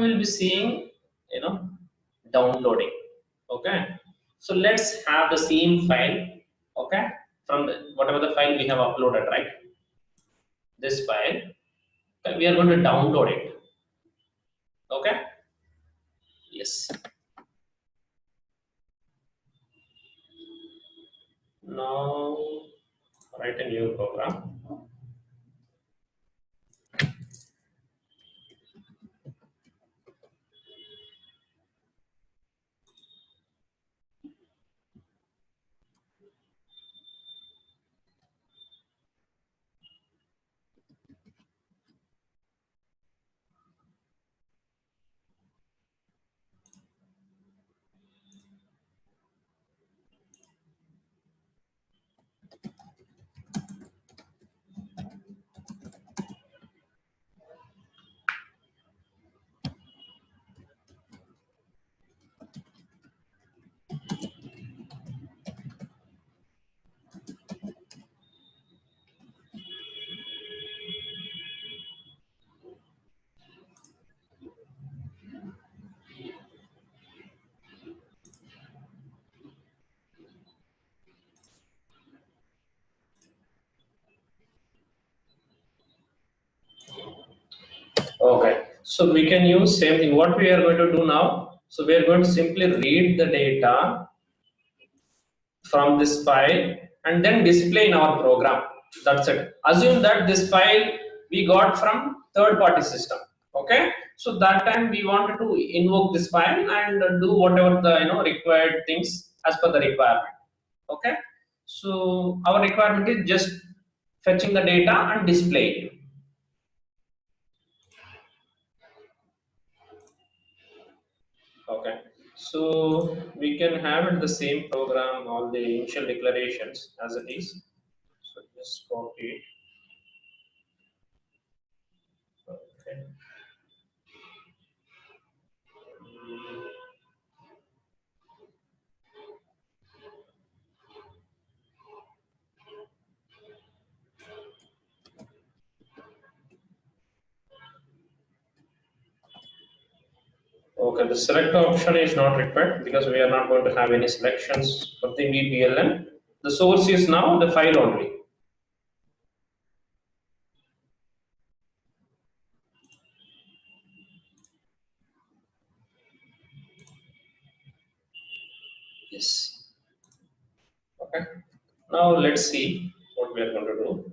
will be seeing, downloading. Okay, so let's have the same file. Okay, from whatever the file we have uploaded, right? This file, okay, we are going to download it. Okay, yes. Now write a new program. Okay, so we can use same thing. What we are going to do now? So we are going to simply read the data from this file and then display in our program. That's it. Assume that this file we got from third-party system. Okay, so that time we wanted to invoke this file and do whatever the required things as per the requirement. Okay, so our requirement is just fetching the data and display it. Okay, so we can have in the same program all the initial declarations as it is. So just copy it. Okay. Okay, the select option is not required because we are not going to have any selections for the VPLN. The source is now the file only. Yes. Okay. Now let's see what we are going to do.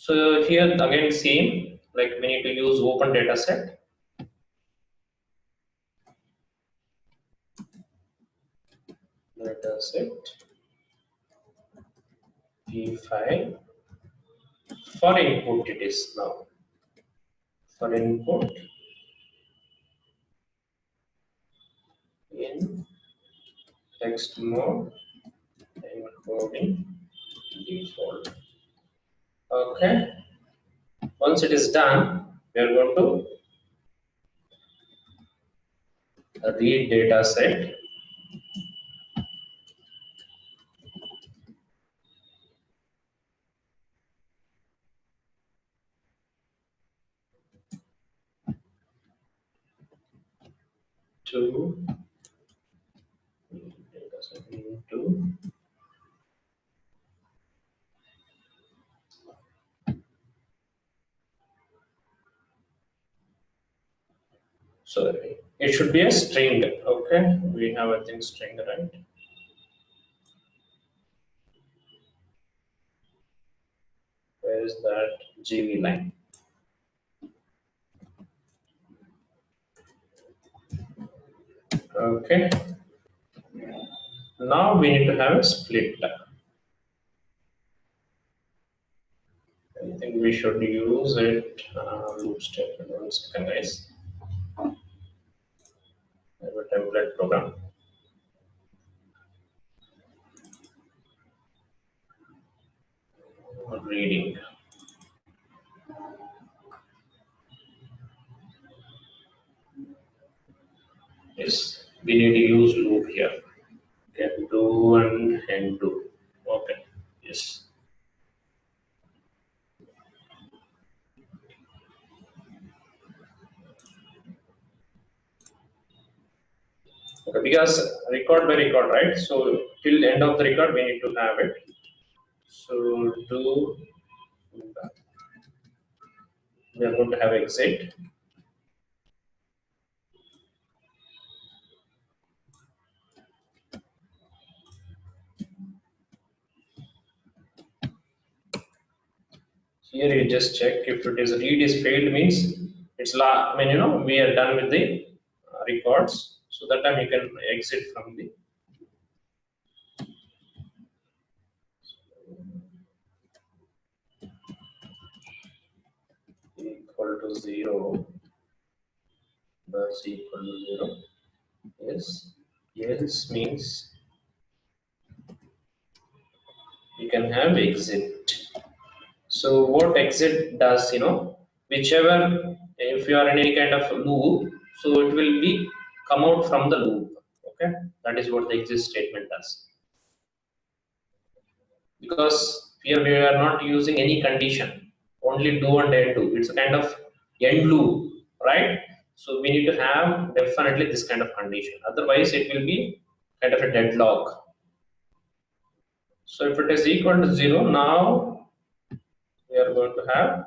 So here again same, like we need to use open data set. Data set p file. For input it is now. For input in text mode encoding default. Okay. Once it is done, we are going to read data set. To data set into sorry, it should be a string. Okay, we have a thing string, right? Where is that GV line? Okay, now we need to have a split. I think we should use it. Loop statement. 1 second, guys. I have a template program. Reading. Yes, we need to use loop here. Okay, do and do. Okay. because record by record, right? So till end of the record we need to have it. So do we are going to have exit. Here you just check if it is read is failed means it's I mean, we are done with the records. So that time you can exit from the equal to 0. That's equal to 0. Yes. Yes means you can have exit. So what exit does, whichever, if you are in any kind of loop, so it will be come out from the loop. Okay, that is what the exit statement does. Because here we are not using any condition, only do and end do. It's a kind of end loop, right? So we need to have definitely this kind of condition. Otherwise, it will be kind of a deadlock. So if it is equal to 0, now we are going to have.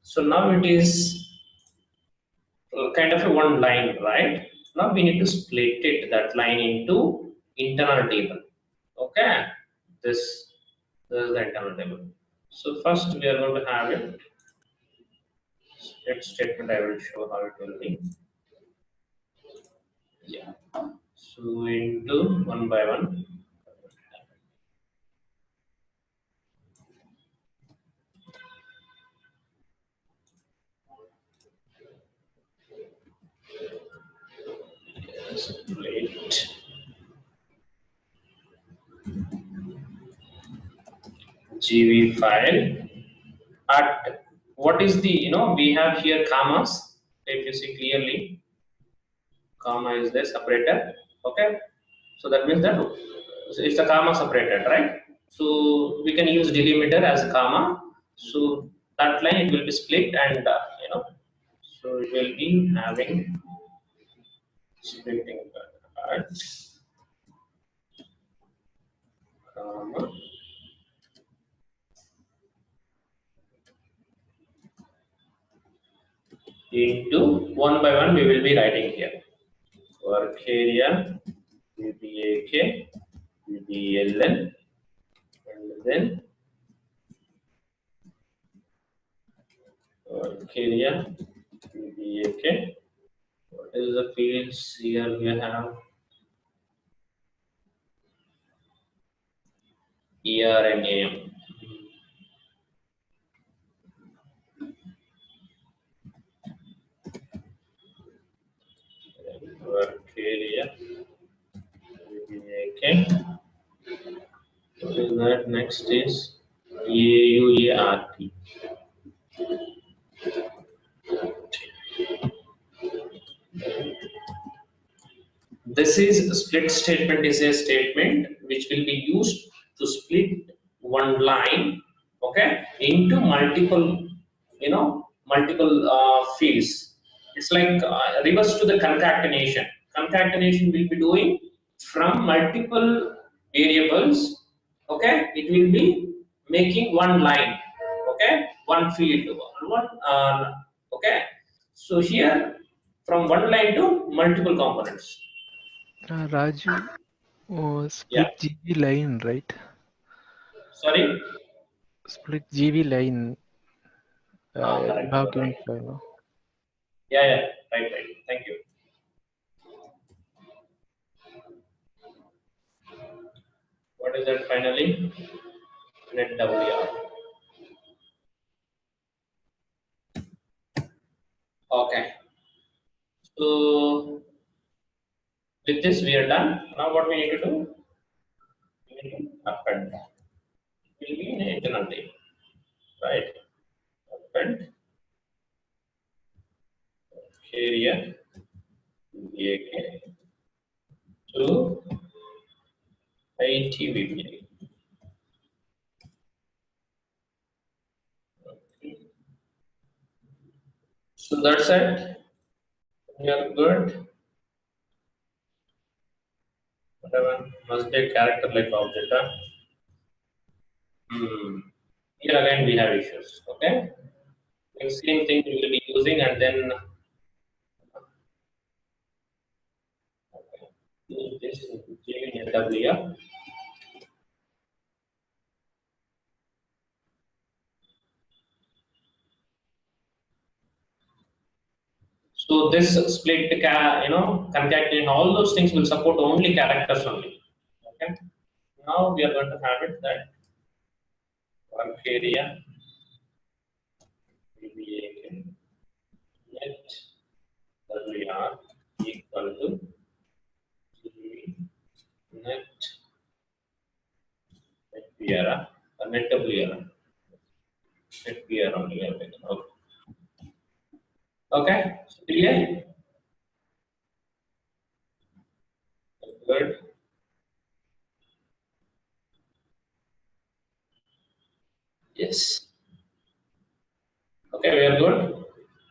So now it is kind of a one line, right? Now we need to split it, that line into internal table. Okay, this is the internal table. So first we are going to have it. Split statement. I will show how it will be. Yeah. So into one by one. Split GV file at what is the we have here commas. If you see clearly, comma is the separator. Okay, so that means that it's a comma separated, right? So we can use delimiter as a comma. So that line it will be split and so it will be having splitting part, comma into one by one we will be writing here work area VBAK VBLN and then work area VBAK. What is the fields here? We have ER and AM. Work area VBAK. What is that? Next is AUARP. This is split statement is a statement which will be used to split one line, okay, into multiple, multiple fields. It's like reverse to the concatenation. Concatenation will be doing from multiple variables, okay. It will be making one line, okay, one field, one, okay. So here from one line to multiple components. Raju, Yeah. split GV line, right? Sorry. Split GV line. You Correct. have You're given right. file, no? Yeah, yeah. Right, right. Thank you. What is that finally? Net WR. Okay. So with this we are done. Now what we need to do? We need to append. Will be in internal table, right? Append area VAK to ITVBA. Okay. So that's it. We are good. whatever must be a character like object. Huh? Here again we have issues. Okay, the same thing we will be using, and then use this JVNW. So this split, concatenate, all those things will support only characters only. Okay. Now we are going to have it that work area will be net WR equal to GV net PR, net WR, net PR only. Okay. Okay. So clear? Good. Yes. Okay, we are good.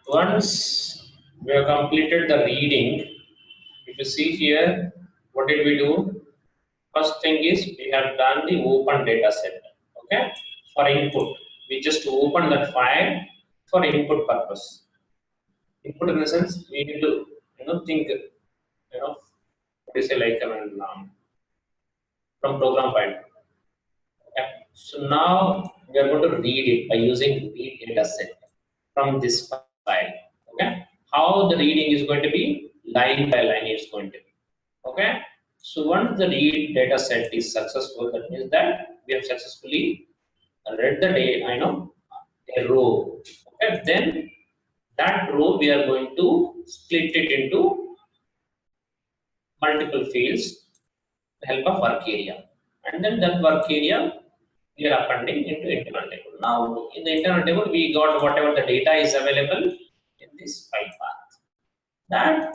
Once we have completed the reading, if you see here, what did we do? First thing is we have done the open data set. Okay, for input, we just open that file for input purpose. Input in the sense we need to think what do you say, like from program file. Okay. So now we are going to read it by using read data set from this file. Okay, how the reading is going to be line by line is going to be. Okay, so once the read data set is successful, that means that we have successfully read the data, a row. Okay, then that row we are going to split it into multiple fields with the help of work area, and then that work area we are appending into internal table. Now in the internal table we got whatever the data is available in this file path. That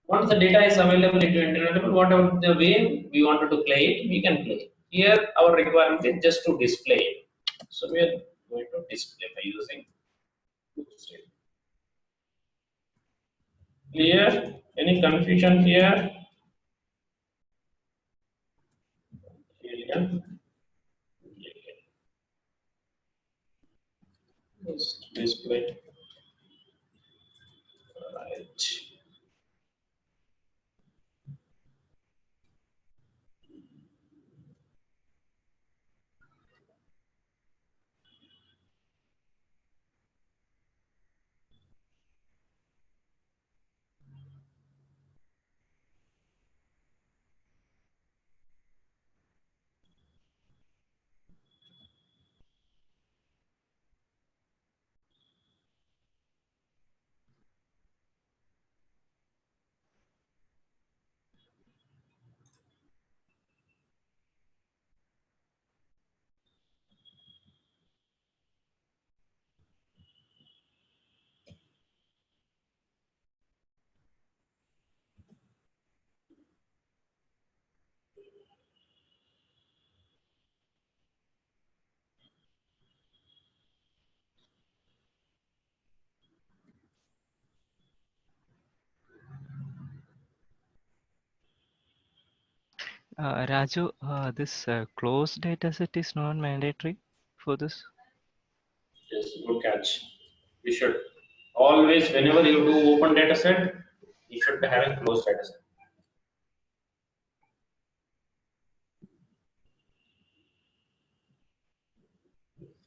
once the data is available into internal table, whatever the way we wanted to play it, we can play. Here our requirement is just to display it. So we are going to display by using clear. Any confusion here? Clear. Just display. Right. Raju, this closed data set is not mandatory for this. Yes, good catch. We should always, whenever you do open data set, you should be having closed data set.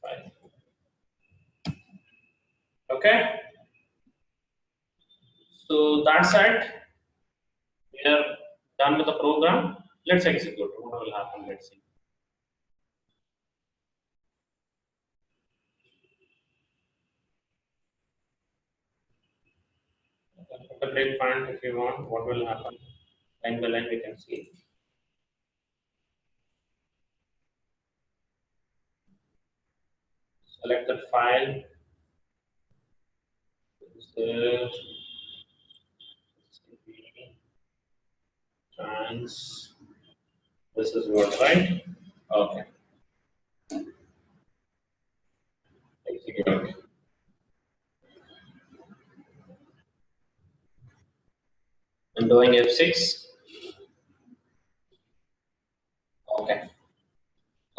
Fine. Okay. So that's it. We are done with the program. Let's execute. What will happen? Let's see. Put the breakpoint if you want. What will happen? Line by line, we can see. Select the file. Trans. This is what, right? Okay. Execute. I'm doing F6.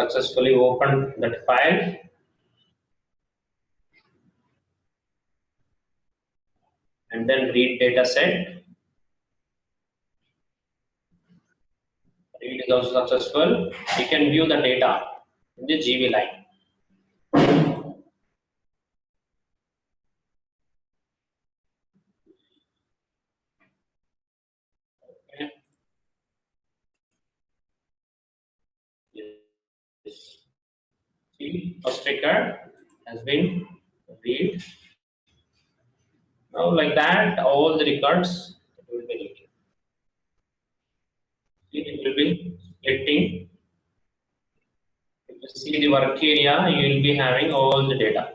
successfully opened that file. And then read data set. Read is also successful. You can view the data in the GV line. Okay. Yes. See, first record has been read. Now, like that, all the records will be read. It will be splitting. If you see the work area, you will be having all the data.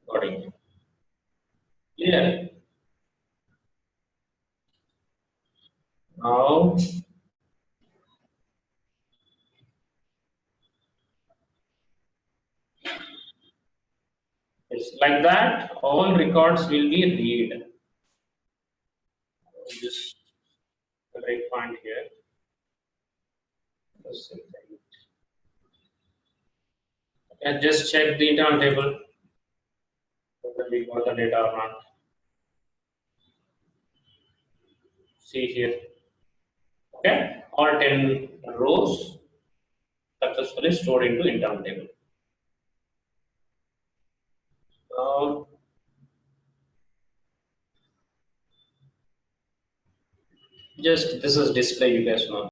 Got it. Clear? Now, it's like that. All records will be read. Just the right point here. And just check the internal table whether we got the data or not. See here. Okay, all 10 rows successfully stored into internal table. Now, just this is display, you guys know.